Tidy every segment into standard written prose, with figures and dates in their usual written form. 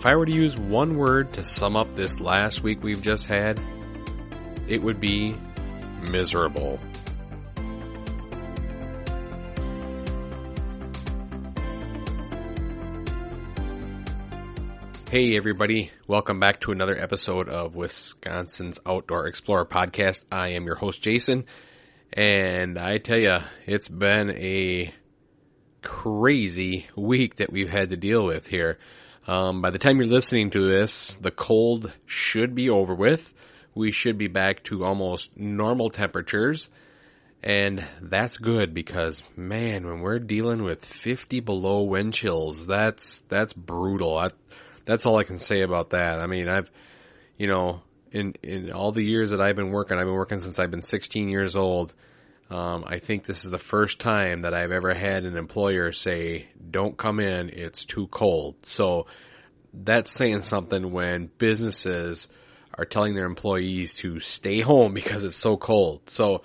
If I were to use one word to sum up this last week we've just had, it would be miserable. Hey everybody, welcome back to another episode of Wisconsin's Outdoor Explorer podcast. I am your host Jason, and I tell you, it's been a crazy week that we've had to deal with here. By the time you're listening to this, the cold should be over with. We should be back to almost normal temperatures, and that's good because, man, when we're dealing with 50 below wind chills, that's brutal. That's all I can say about that. I mean, in all the years that I've been working since I've been 16 years old. I think this is the first time that I've ever had an employer say, don't come in, it's too cold. So that's saying something when businesses are telling their employees to stay home because it's so cold. So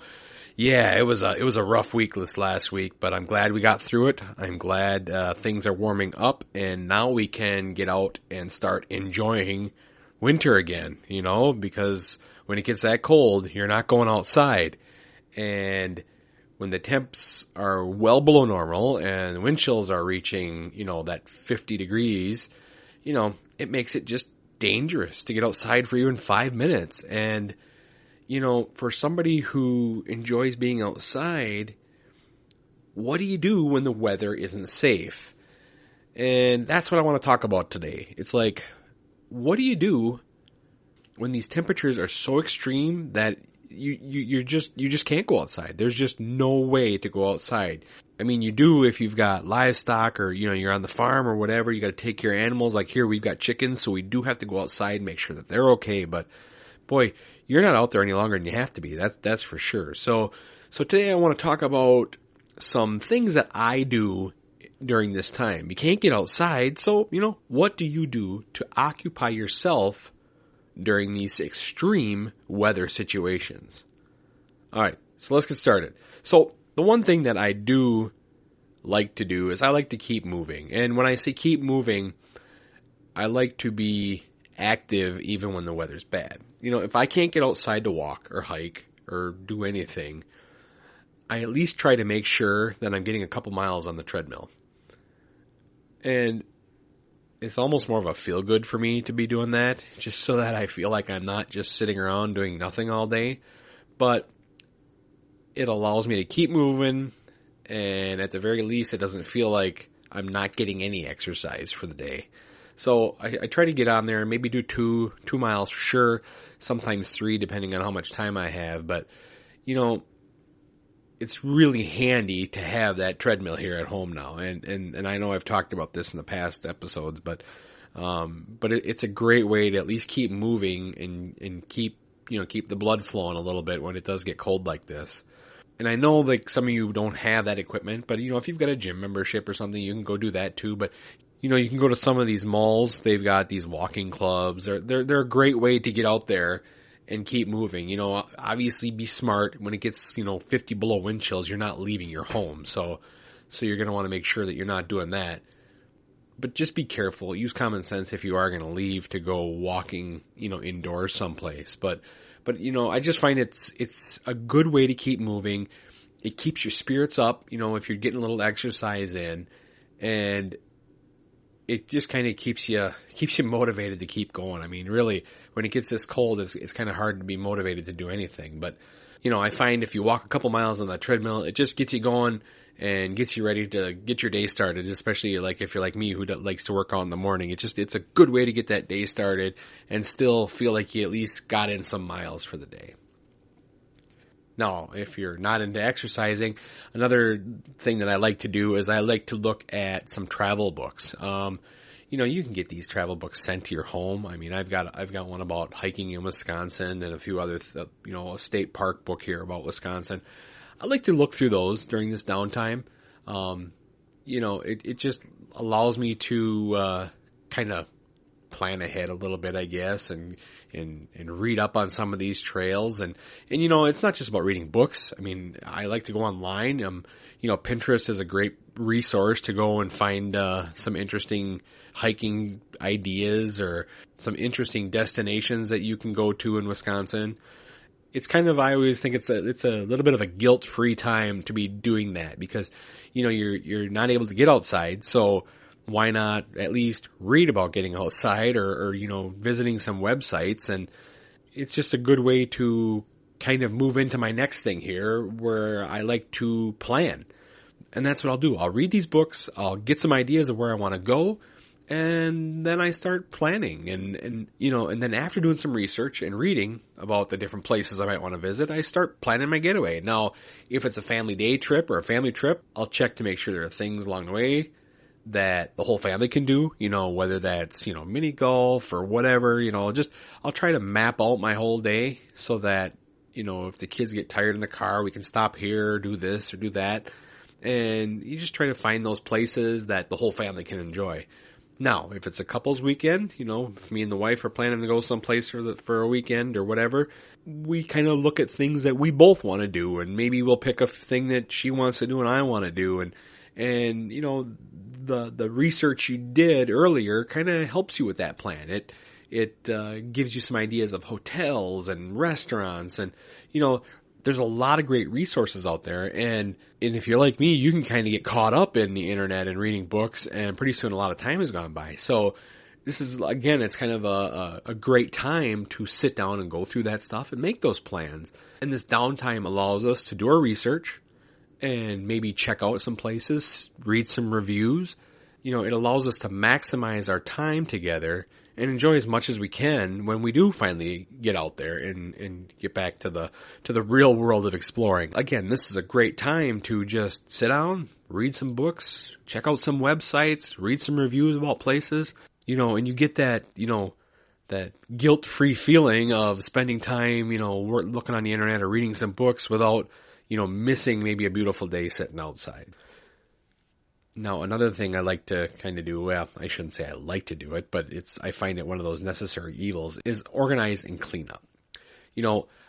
yeah, it was a rough week this last week, but I'm glad we got through it. I'm glad things are warming up, and now we can get out and start enjoying winter again, because when it gets that cold, you're not going outside. And when the temps are well below normal and wind chills are reaching, that 50 degrees, it makes it just dangerous to get outside for even 5 minutes. And, for somebody who enjoys being outside, what do you do when the weather isn't safe? And that's what I want to talk about today. It's like, what do you do when these temperatures are so extreme that you just can't go outside? There's just no way to go outside. I mean, you do if you've got livestock or, you're on the farm or whatever. You got to take care of animals. Like here, we've got chickens, so we do have to go outside and make sure that they're okay. But boy, you're not out there any longer than you have to be. That's for sure. So today I want to talk about some things that I do during this time. You can't get outside, so, what do you do to occupy yourself during these extreme weather situations? All right, so let's get started. So the one thing that I do like to do is I like to keep moving. And when I say keep moving, I like to be active even when the weather's bad. If I can't get outside to walk or hike or do anything, I at least try to make sure that I'm getting a couple miles on the treadmill. And it's almost more of a feel-good for me to be doing that, just so that I feel like I'm not just sitting around doing nothing all day. But it allows me to keep moving, and at the very least, it doesn't feel like I'm not getting any exercise for the day. So I try to get on there and maybe do two miles for sure, sometimes 3, depending on how much time I have. But, it's really handy to have that treadmill here at home now. And I know I've talked about this in the past episodes, but it's a great way to at least keep moving and keep the blood flowing a little bit when it does get cold like this. And I know like some of you don't have that equipment, but if you've got a gym membership or something, you can go do that too. But you can go to some of these malls. They've got these walking clubs. They're a great way to get out there and keep moving. Obviously be smart. When it gets, 50 below wind chills, you're not leaving your home. So you're going to want to make sure that you're not doing that. But just be careful. Use common sense if you are going to leave to go walking, indoors someplace. But I just find it's a good way to keep moving. It keeps your spirits up, if you're getting a little exercise in, and it just kind of keeps you motivated to keep going. I mean, really, when it gets this cold, it's kind of hard to be motivated to do anything. But, I find if you walk a couple miles on that treadmill, it just gets you going and gets you ready to get your day started, especially like if you're like me who likes to work out in the morning. It's a good way to get that day started and still feel like you at least got in some miles for the day. Now, if you're not into exercising, another thing that I like to do is I like to look at some travel books. You can get these travel books sent to your home. I mean, I've got one about hiking in Wisconsin and a few other, a state park book here about Wisconsin. I like to look through those during this downtime. It just allows me to kind of plan ahead a little bit, I guess, and read up on some of these trails. And it's not just about reading books. I mean, I like to go online. Pinterest is a great resource to go and find some interesting hiking ideas or some interesting destinations that you can go to in Wisconsin. It's kind of, I always think it's a little bit of a guilt-free time to be doing that because, you're not able to get outside. So why not at least read about getting outside or visiting some websites? And it's just a good way to kind of move into my next thing here where I like to plan. And that's what I'll do. I'll read these books. I'll get some ideas of where I want to go. And then I start planning and then after doing some research and reading about the different places I might want to visit, I start planning my getaway. Now, if it's a family day trip or a family trip, I'll check to make sure there are things along the way that the whole family can do, whether that's, mini golf or whatever, I'll try to map out my whole day so that, if the kids get tired in the car, we can stop here, do this or do that. And you just try to find those places that the whole family can enjoy. Now, if it's a couple's weekend, if me and the wife are planning to go someplace for a weekend or whatever, we kind of look at things that we both want to do, and maybe we'll pick a thing that she wants to do and I want to do, and the research you did earlier kind of helps you with that plan. It gives you some ideas of hotels and restaurants, and there's a lot of great resources out there, and if you're like me, you can kind of get caught up in the internet and reading books, and pretty soon a lot of time has gone by. So this is, again, it's kind of a great time to sit down and go through that stuff and make those plans. And this downtime allows us to do our research and maybe check out some places, read some reviews. It allows us to maximize our time together and enjoy as much as we can when we do finally get out there and get back to the real world of exploring. Again, this is a great time to just sit down, read some books, check out some websites, read some reviews about places, and you get that, that guilt-free feeling of spending time, looking on the internet or reading some books without, missing maybe a beautiful day sitting outside. Now, another thing I like to kind of do, well, I shouldn't say I like to do it, but I find it one of those necessary evils, is organize and clean up.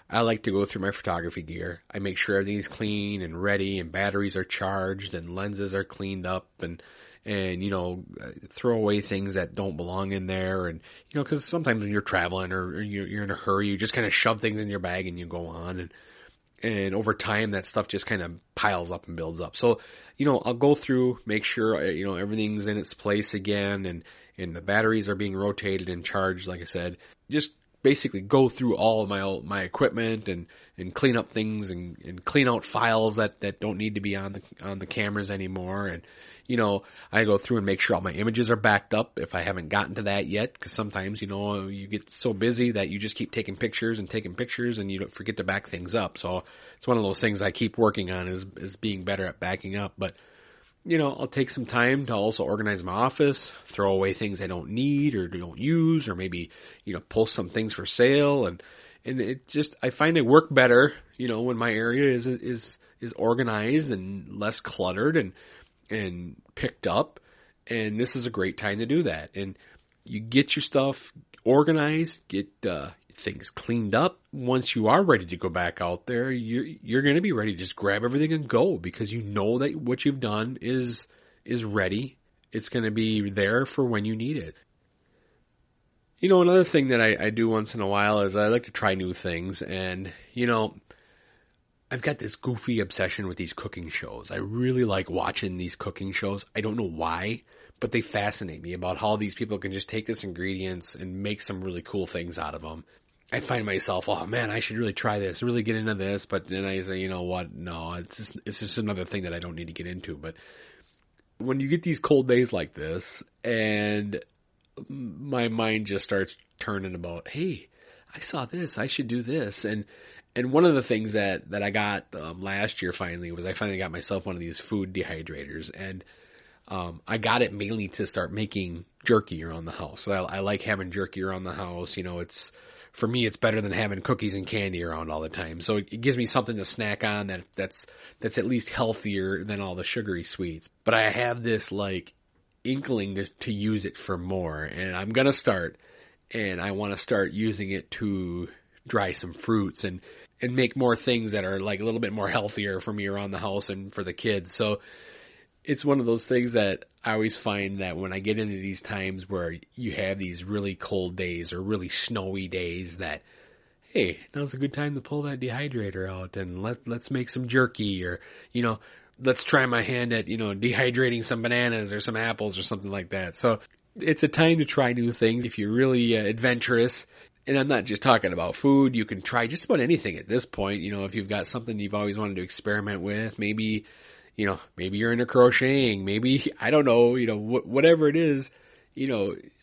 I like to go through my photography gear. I make sure everything's clean and ready and batteries are charged and lenses are cleaned up and throw away things that don't belong in there. And, cause sometimes when you're traveling or you're in a hurry, you just kind of shove things in your bag and you go on and over time that stuff just kind of piles up and builds up. So, I'll go through, make sure, everything's in its place again and the batteries are being rotated and charged, like I said. Just basically go through all of my equipment and clean up things and clean out files that don't need to be on the cameras anymore. And, I go through and make sure all my images are backed up if I haven't gotten to that yet. Cause sometimes, you get so busy that you just keep taking pictures and you don't forget to back things up. So it's one of those things I keep working on is being better at backing up. But, I'll take some time to also organize my office, throw away things I don't need or don't use, or maybe, post some things for sale. And it just, I find I work better, when my area is organized and less cluttered and picked up. And this is a great time to do that. And you get your stuff organized, get things cleaned up. Once you are ready to go back out there, you're going to be ready to just grab everything and go because you know that what you've done is ready. It's going to be there for when you need it. Another thing that I do once in a while is I like to try new things. And, I've got this goofy obsession with these cooking shows. I really like watching these cooking shows. I don't know why, but they fascinate me about how these people can just take this ingredients and make some really cool things out of them. I find myself, oh man, I should really try this, really get into this. But then I say, you know what? No, it's just another thing that I don't need to get into. But when you get these cold days like this and my mind just starts turning about, hey, I saw this, I should do this. And one of the things that I got last year finally was I finally got myself one of these food dehydrators. And I got it mainly to start making jerky around the house. So I like having jerky around the house. It's, for me, it's better than having cookies and candy around all the time. So it gives me something to snack on that's at least healthier than all the sugary sweets. But I have this inkling to use it for more, and I'm going to start, and I want to start using it to dry some fruits and make more things that are like a little bit more healthier for me around the house and for the kids. So it's one of those things that I always find that when I get into these times where you have these really cold days or really snowy days that, hey, now's a good time to pull that dehydrator out and let's make some jerky, or, let's try my hand at, dehydrating some bananas or some apples or something like that. So it's a time to try new things if you're really adventurous. And I'm not just talking about food. You can try just about anything at this point. If you've got something you've always wanted to experiment with, maybe you're into crocheting, maybe, I don't know, whatever it is,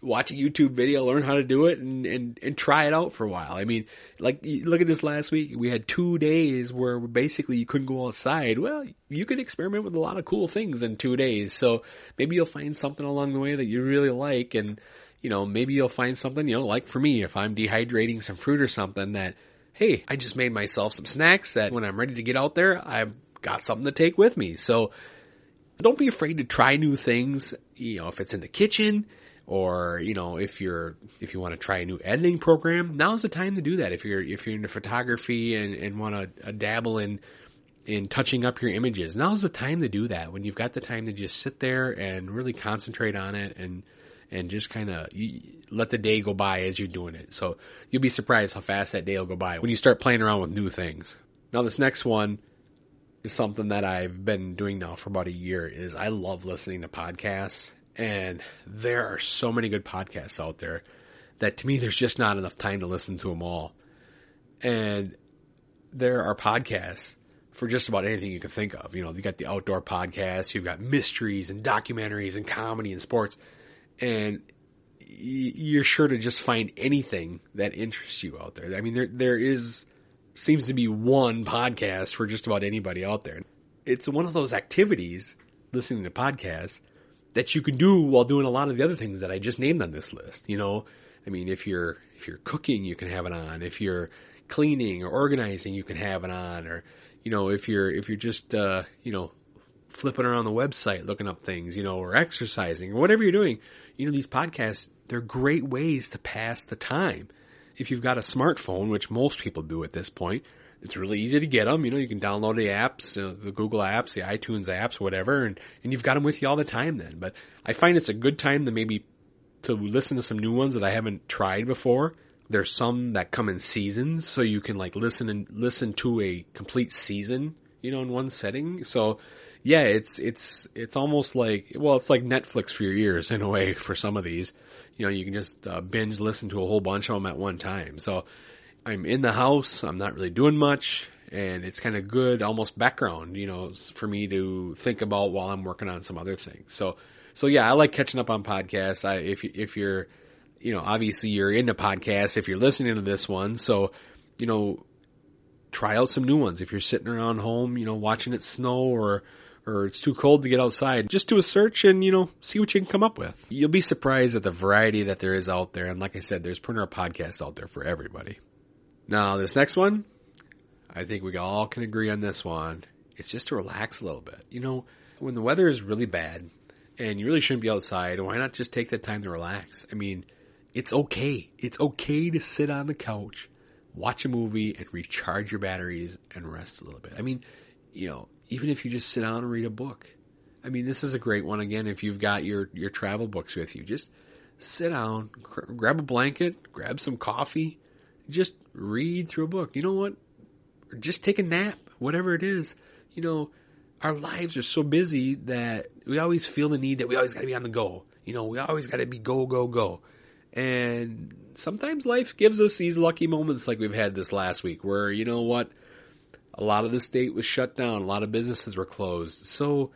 watch a YouTube video, learn how to do it and try it out for a while. I mean, like, look at this last week. We had 2 days where basically you couldn't go outside. Well, you could experiment with a lot of cool things in 2 days. So maybe you'll find something along the way that you really like, and maybe you'll find something, like for me, if I'm dehydrating some fruit or something that, hey, I just made myself some snacks that when I'm ready to get out there, I've got something to take with me. So don't be afraid to try new things, if it's in the kitchen, or, if you want to try a new editing program, now's the time to do that. If you're into photography and want to dabble in touching up your images, now's the time to do that. When you've got the time to just sit there and really concentrate on it and just kind of let the day go by as you're doing it. So you'll be surprised how fast that day will go by when you start playing around with new things. Now, this next one is something that I've been doing now for about a year. Is I love listening to podcasts, and there are so many good podcasts out there that to me there's just not enough time to listen to them all. And there are podcasts for just about anything you can think of. You got the outdoor podcasts, you've got mysteries and documentaries and comedy and sports. And you're sure to just find anything that interests you out there. I mean, there seems to be one podcast for just about anybody out there. It's one of those activities, listening to podcasts, that you can do while doing a lot of the other things that I just named on this list. I mean, if you're cooking, you can have it on. If you're cleaning or organizing, you can have it on. Or, if you're just, flipping around the website, looking up things, or exercising or whatever you're doing, these podcasts, they're great ways to pass the time. If you've got a smartphone, which most people do at this point, it's really easy to get them. You can download the apps, the Google apps, the iTunes apps, whatever, and you've got them with you all the time then. But I find it's a good time to listen to some new ones that I haven't tried before. There's some that come in seasons, so you can listen to a complete season, in one setting. So yeah, it's almost like, it's like Netflix for your ears in a way for some of these. You can just binge listen to a whole bunch of them at one time. So I'm in the house, I'm not really doing much, and it's kind of good, almost background, for me to think about while I'm working on some other things. So yeah, I like catching up on podcasts. If you're, obviously you're into podcasts if you're listening to this one. So, try out some new ones. If you're sitting around home, watching it snow or it's too cold to get outside, just do a search and, see what you can come up with. You'll be surprised at the variety that there is out there. And like I said, there's plenty of podcasts out there for everybody. Now, this next one, I think we all can agree on this one. It's just to relax a little bit. When the weather is really bad and you really shouldn't be outside, why not just take that time to relax? I mean, it's okay. It's okay to sit on the couch, watch a movie, and recharge your batteries and rest a little bit. I mean, even if you just sit down and read a book. I mean, this is a great one. Again, if you've got your travel books with you, just sit down, grab a blanket, grab some coffee, just read through a book. You know what? Or just take a nap, whatever it is. Our lives are so busy that we always feel the need that we always got to be on the go. We always got to be go, go, go. And sometimes life gives us these lucky moments like we've had this last week where, a lot of the state was shut down. A lot of businesses were closed. So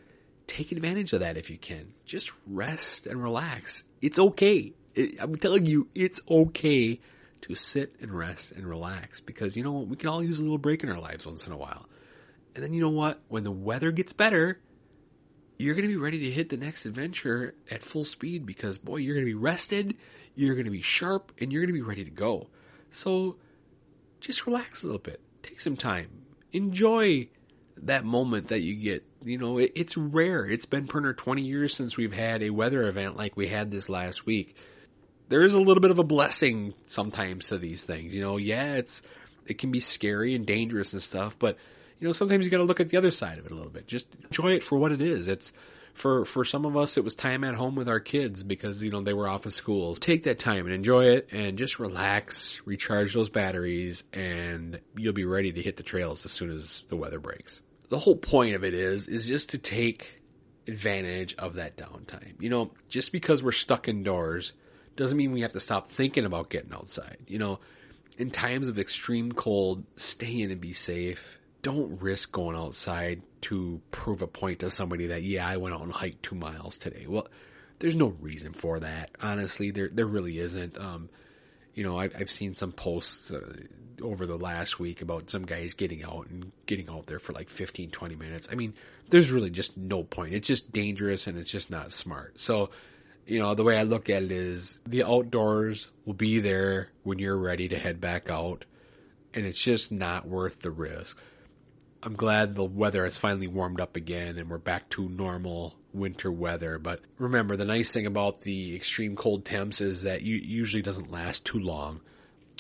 take advantage of that if you can. Just rest and relax. It's okay. I'm telling you, it's okay to sit and rest and relax because, we can all use a little break in our lives once in a while. And then when the weather gets better, you're going to be ready to hit the next adventure at full speed because, boy, you're going to be rested, you're going to be sharp, and you're going to be ready to go. So just relax a little bit. Take some time. Enjoy that moment that you get, it's rare. It's been pretty 20 years since we've had a weather event like we had this last week. There is a little bit of a blessing sometimes to these things. It can be scary and dangerous and stuff, but sometimes you got to look at the other side of it a little bit. Just enjoy it for what it is. It's for some of us, it was time at home with our kids because, they were off of school. Take that time and enjoy it and just relax, recharge those batteries, and you'll be ready to hit the trails as soon as the weather breaks. The whole point of it is just to take advantage of that downtime. Just because we're stuck indoors doesn't mean we have to stop thinking about getting outside. In times of extreme cold, stay in and be safe. Don't risk going outside to prove a point to somebody that, I went out and hiked 2 miles today. Well, there's no reason for that. Honestly, there really isn't. I've seen some posts over the last week about some guys getting out there for like 15, 20 minutes. I mean, there's really just no point. It's just dangerous and it's just not smart. So, the way I look at it is the outdoors will be there when you're ready to head back out, and it's just not worth the risk. I'm glad the weather has finally warmed up again and we're back to normal winter weather. But remember, the nice thing about the extreme cold temps is that it usually doesn't last too long.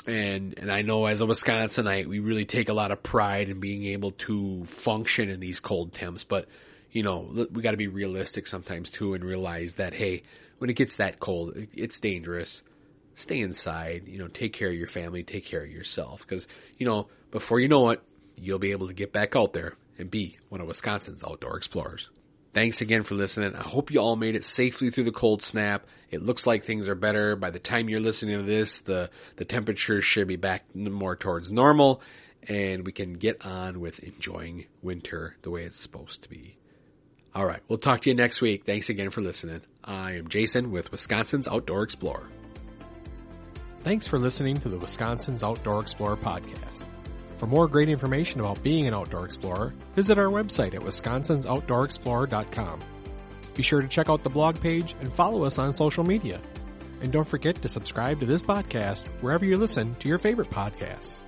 And I know as a Wisconsinite, we really take a lot of pride in being able to function in these cold temps. But, we got to be realistic sometimes too and realize that, hey, when it gets that cold, it's dangerous. Stay inside, take care of your family, take care of yourself. Because, before you know it, you'll be able to get back out there and be one of Wisconsin's outdoor explorers. Thanks again for listening. I hope you all made it safely through the cold snap. It looks like things are better. By the time you're listening to this, the temperature should be back more towards normal, and we can get on with enjoying winter the way it's supposed to be. All right, we'll talk to you next week. Thanks again for listening. I am Jason with Wisconsin's Outdoor Explorer. Thanks for listening to the Wisconsin's Outdoor Explorer podcast. For more great information about being an outdoor explorer, visit our website at wisconsinsoutdoorexplorer.com. Be sure to check out the blog page and follow us on social media. And don't forget to subscribe to this podcast wherever you listen to your favorite podcasts.